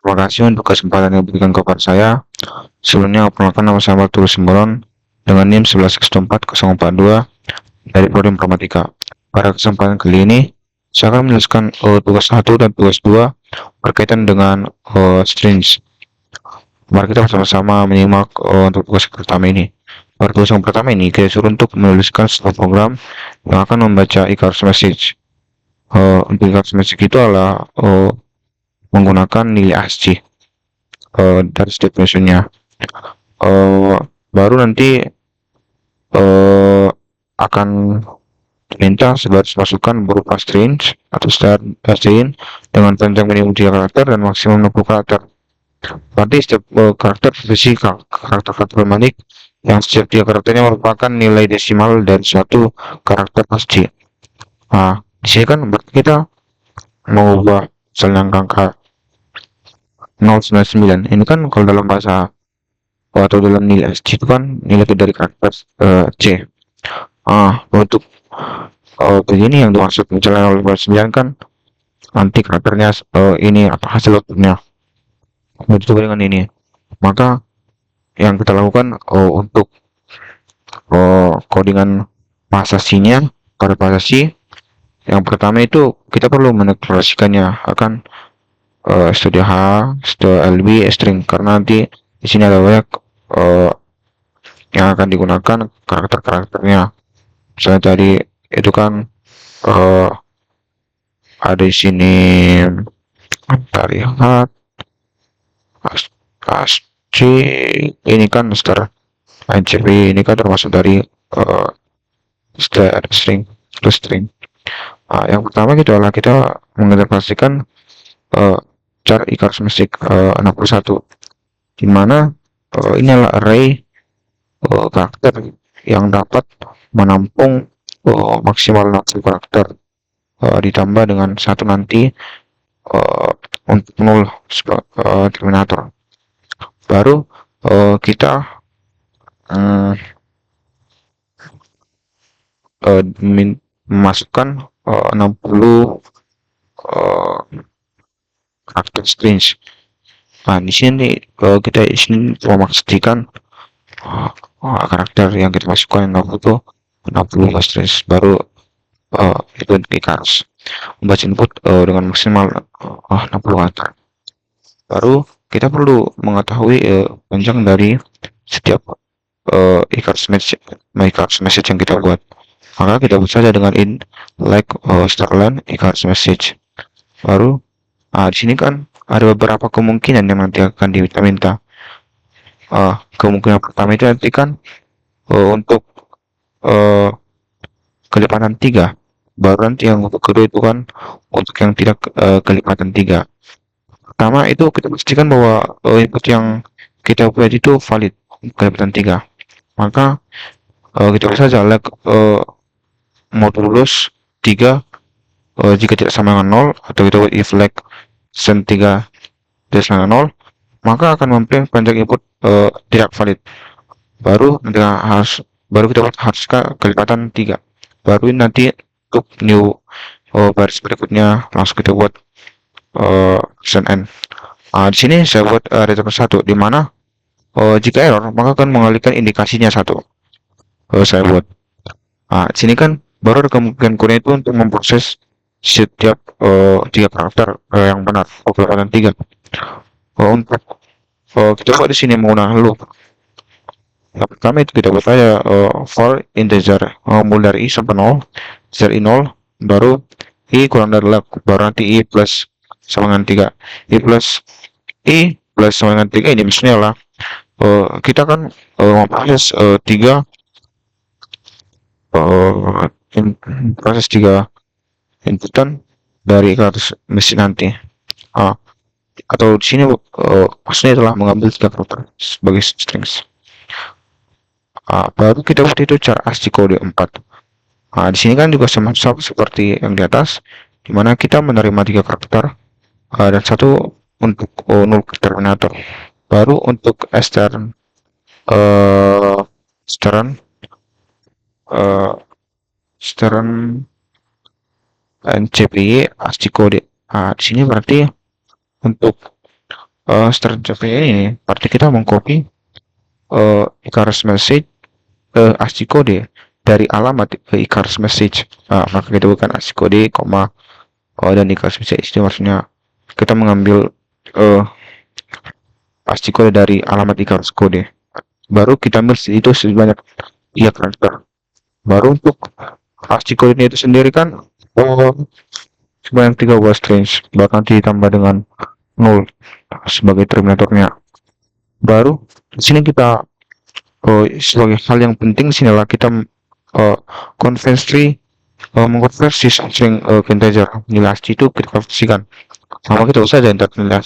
Terima kasih untuk kesempatan yang diberikan kepada saya. Sebelumnya, perkenalkan nama saya Baktur Simbolon dengan NIM 11144042 dari Prodi Informatika. Pada kesempatan kali ini, saya akan menjelaskan tugas 1 dan tugas 2 berkaitan dengan strings. Mari kita bersama-sama menyimak untuk tugas pertama ini. Pada tugas yang pertama ini, kita suruh untuk menuliskan sebuah program yang akan membaca e-cards message. Untuk e-cards message itu adalah menggunakan nilai ASCII dari setiap mesinnya. Baru nanti akan diminta sebaris masukan berupa strings atau string dengan panjang minimum 3 karakter dan maksimum 60 karakter. Berarti setiap karakter berisi karakter manik yang setiap 3 karakternya merupakan nilai desimal dari suatu karakter pasti. Nah, di sini kan berarti kita mengubah misalnya angka 099. Ini kan kalau dalam bahasa atau dalam nilai SC itu kan nilai dari karakter C. Untuk begini yang dimaksud misalnya 099 kan nanti karakternya ini apa hasil outputnya begitu dengan ini. Maka yang kita lakukan untuk codingan pasasinya pada pasasi yang pertama itu kita perlu mendeklarasikannya akan stdio H, stdio LB, string karena nanti di sini ada banyak yang akan digunakan karakternya. Misalnya tadi itu kan ada di sini kita lihat C ini kan star NCP ini kan termasuk dari string plus string. Yang pertama gitu adalah kita mengintegrasikan char e-cards message 61 di mana ini adalah array karakter yang dapat menampung maksimal 60 karakter ditambah dengan satu nanti untuk null terminator. Baru kita memasukkan 60 karakter strings. Nah, di sini kita memastikan karakter yang kita masukkan 60 strings baru itu e-cards membaca input dengan maksimal 60 karakter. Baru kita perlu mengetahui panjang dari setiap e-cards message yang kita buat. Maka kita buat saja dengan in like starlen e-cards message. Baru di sini kan ada beberapa kemungkinan yang nanti akan diminta. Kemungkinan pertama itu nanti kan untuk kelipatan 3. Baru nanti yang untuk kedua itu kan untuk yang tidak kelipatan 3. Pertama itu kita pastikan bahwa input yang kita buat itu valid kelipatan 3. Maka kita bisa saja like modulus 3 jika tidak sama dengan 0 atau kita buat if like sen 3 tidak sama dengan 0 maka akan memprint panjang input tidak valid. Baru nanti baru kita buat harus kelipatan 3. Baru nanti untuk new baris berikutnya langsung kita buat sen n. Di sini saya buat return 1 di mana jika error maka akan mengalihkan indikasinya 1. Saya buat. Di sini kan baru ada kemungkinan kode itu untuk memproses setiap 3 karakter yang benar kelipatan 3. Untuk kita buat di sini menggunakan loop. Yang pertama itu kita buat aja for integer mulai dari i sampai 0, start i 0, baru i kurang dari log, baru nanti i plus sama dengan 3, i plus sama dengan 3 ini maksudnya lah kita kan memproses 3 proses 3 inputan dari kartu mesin nanti atau di sini maksudnya telah mengambil 3 karakter sebagai strings. Baru kita buat itu cara ASCII kode 4. Di sini kan juga sama seperti yang di atas, di mana kita menerima 3 karakter dan 1 untuk null terminator. Baru untuk stern NCPY ASCII kode. Di sini berarti untuk Start job ini berarti kita mengcopy Icarus message ASCII kode dari alamat Icarus message. Maka kita bukan ASCII kode, koma, dan Icarus message itu maksudnya kita mengambil ASCII kode dari alamat Icarus kode. Baru kita ambil itu sebanyak 3 karakter. Baru untuk ASCII kode itu sendiri kan sebanyak 13 strange, bahkan ditambah dengan 0 sebagai terminatornya. Baru di sini kita sebagai hal yang penting di sinilah kita konversi mengkonversi string ke integer. Nilai ASCII itu kita konversikan. Sama kita usah aja nilai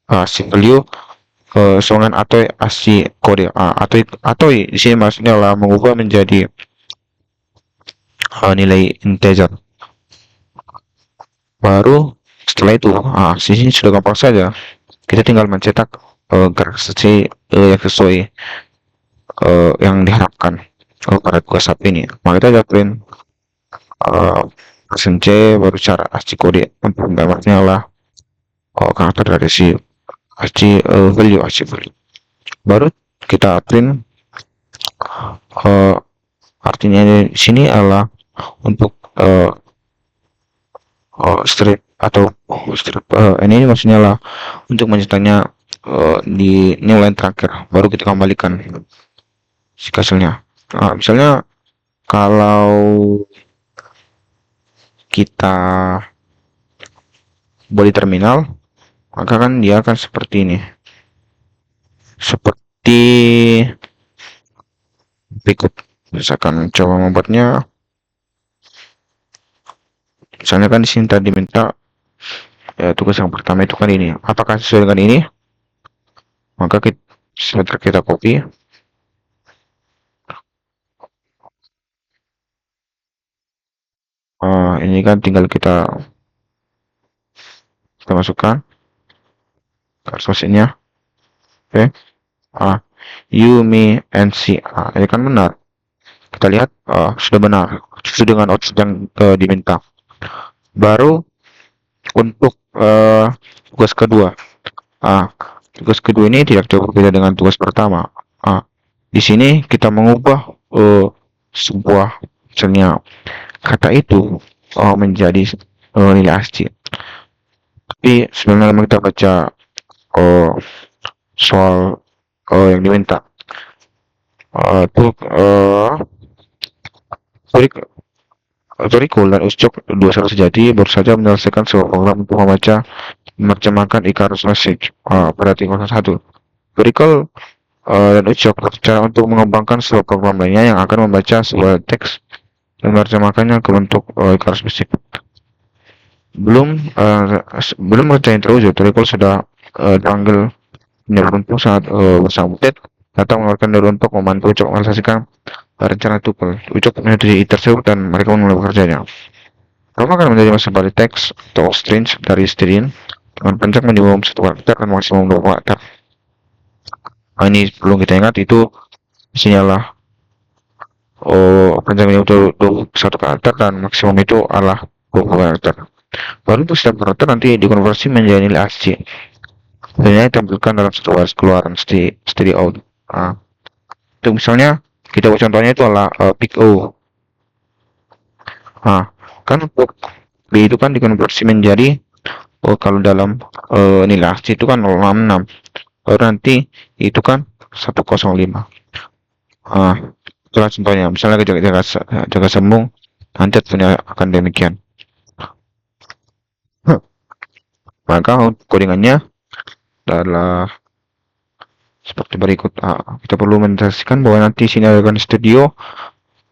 ASCII value soalnya atau ASCII kode atau di sini maksudnya lah mengubah menjadi nilai integer. Baru setelah itu di sini sudah gampang saja, kita tinggal mencetak karakteristik yang sesuai yang diharapkan pada tugas satu ini. Maka kita print persen C, baru cara ASCII kode untuk menggambarnya lah karakter dari si ASCII value. Baru kita print artinya di sini adalah untuk strip atau strip ini maksudnya lah untuk mencetaknya di nilai terakhir, baru kita kembalikan si hasilnya. Misalnya kalau kita body terminal, maka kan dia akan seperti ini, seperti berikut. Misalkan coba membuatnya, misalnya kan di sini tadi minta tugas yang pertama itu kan ini, apakah sesuai dengan ini? Maka kita copy, ini kan tinggal kita masukkan garis mesinnya. Oke. You, me, and C. Ini kan benar. Kita lihat sudah benar sesuai dengan output yang diminta. Baru untuk tugas kedua. Tugas kedua ini tidak jauh berbeda dengan tugas pertama. Di sini kita mengubah sebuah misalnya kata itu menjadi nilai ASCII. Tapi sebenarnya kita baca soal yang diminta untuk Toriko dan Uscok 21 sejati baru saja menyelesaikan sebuah program untuk membaca menerjemahkan Icarus message pada tingkat 1. Toriko dan Uscok berbicara untuk mengembangkan sebuah program lainnya yang akan membaca sebuah teks dan menerjemahkannya ke bentuk Icarus message. Belum mengerjakan terwujud, Toriko sudah dipanggil beruntung saat bersama Butet datang mengeluarkan dari untuk membantu Ucok merealisasikan rencana tuple. Ucok menyetujui tersebut dan mereka mulai bekerjanya. Kamu akan menjadi masa balik teks atau strange dari string dengan panjang minimum 1 karakter dan maksimum 2 karakter. Ini perlu kita ingat, itu sinyalah panjang minimum 1 karakter dan maksimum itu adalah 2 karakter. Baru untuk setiap karakter nanti dikonversi menjadi nilai ASCII. Dan ini ditampilkan dalam satu garis keluaran steady out. Untuk misalnya kita buat contohnya itu adalah pick O. Kan untuk B itu kan dikonversi menjadi kalau dalam nilai ASCII itu kan 066. Baru nanti itu kan 105. Itulah contohnya. Misalnya jaga sambung, nanti hasilnya akan demikian. Maka untuk codingannya adalah seperti berikut. Kita perlu mendeskripsikan bahwa nanti sini ada studio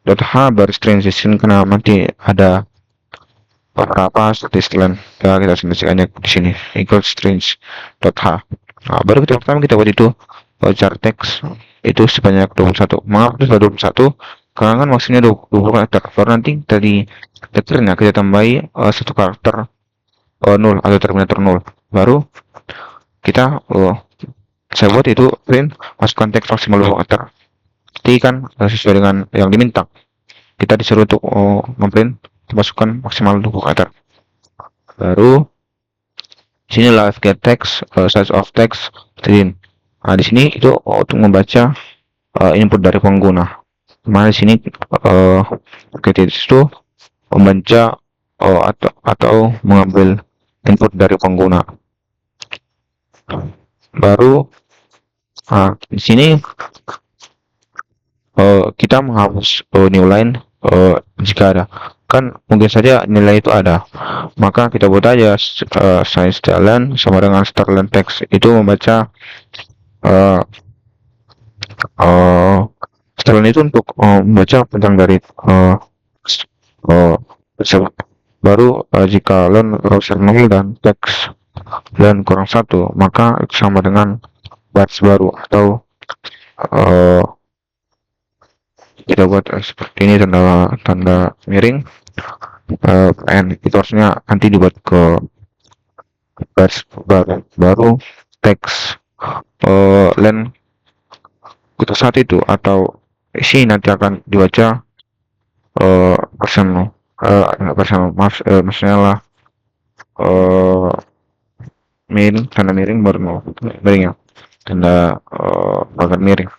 .h baris transition karena nanti ada beberapa statistik kita simulasikannya di sini equal strange .h. Baru pertama kita buat itu chart text itu sebanyak 21. Mengapa itu 21? Karena kan maksudnya 20 karakter. Baru nanti tadi karakternya kita tambahi 1 karakter 0 atau terminator 0. Baru kita saya buat itu print masukkan teks maksimal 2 karakter. Jadi kan sesuai dengan yang diminta. Kita disuruh untuk memprint masukkan maksimal 2 karakter. Baru Sini live get text, size of text, string. Nah, di sini itu untuk membaca input dari pengguna. Mana di sini get itu membaca atau mengambil input dari pengguna. Baru di sini kita menghapus new line jika ada, kan mungkin saja nilai itu ada, maka kita buat aja size stlen sama dengan starlen text itu membaca uh, uh, stlen itu untuk membaca panjang dari tersebut. Baru jika len browser 0 dan teks len kurang 1, maka itu sama dengan bytes baru, atau kita buat seperti ini, tanda miring, and itu harusnya nanti dibuat ke bytes baru teks len kita saat itu, atau isi nanti akan dibaca persen maaf, maksudnya lah miring, tanda miring baru miring ya, tanda bagian miring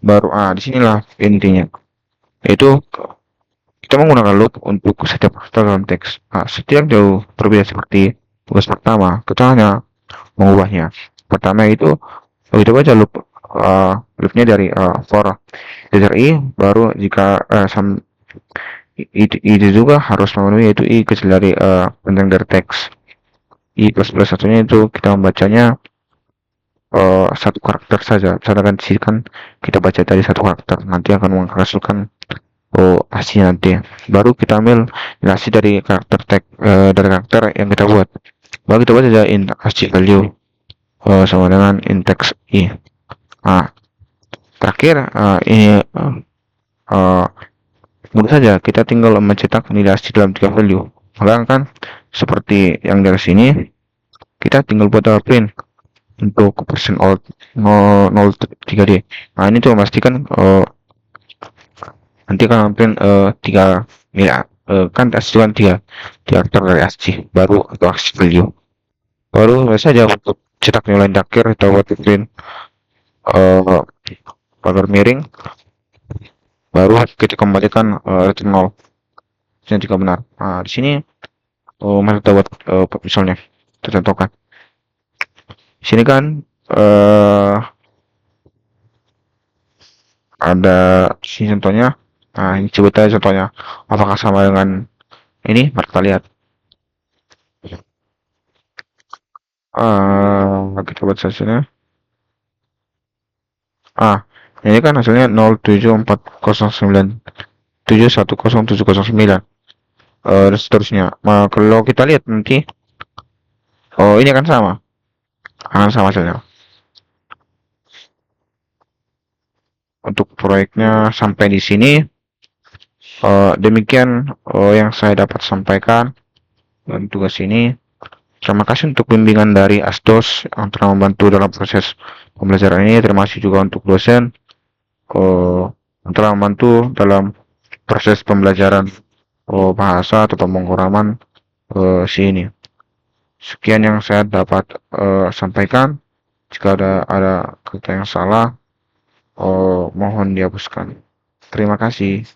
baru. Disinilah intinya, yaitu kita menggunakan loop untuk setiap kata dalam teks. Setiap jauh berbeda seperti tugas pertama, kita hanya mengubahnya. Pertama itu kita baca loopnya dari for i, baru jika itu juga harus memenuhi, yaitu i kecil dari panjang dari teks. I plus satunya itu kita membacanya satu karakter saja. Misalkan kita baca tadi satu karakter, nanti akan menghasilkan hasilnya nanti. Baru kita ambil hasil dari karakter tag dari karakter yang kita buat. Baru kita baca aja in hasil value sama dengan in text i. Terakhir ini mudah saja, kita tinggal mencetak nilai asli dalam 3 value. Maka kan seperti yang dari sini, kita tinggal buat print untuk persen old 03D. Ini tuh memastikan nanti akan print 3 ya, kan asli kan 3 karakter dari asli baru atau asli value. Baru saja untuk cetak nilai akhir atau buat print pagar miring, baru kita kembalikan return 0 jika benar. Di sini masih kita buat misalnya kita contohkan. Di sini kan ada sini contohnya. Ini coba aja contohnya apakah sama dengan ini. Mari kita lihat. Kita buat hasilnya. Ini kan hasilnya 07409710709 dan seterusnya. Kalau kita lihat nanti, ini akan sama hasilnya. Untuk proyeknya sampai di sini. Demikian yang saya dapat sampaikan untuk tugas ini. Terima kasih untuk bimbingan dari Asdos yang telah membantu dalam proses pembelajaran ini. Terima kasih juga untuk dosen yang telah membantu dalam proses pembelajaran bahasa atau pemrograman ini. Sekian yang saya dapat sampaikan. Jika ada kata yang salah, mohon dihapuskan. Terima kasih.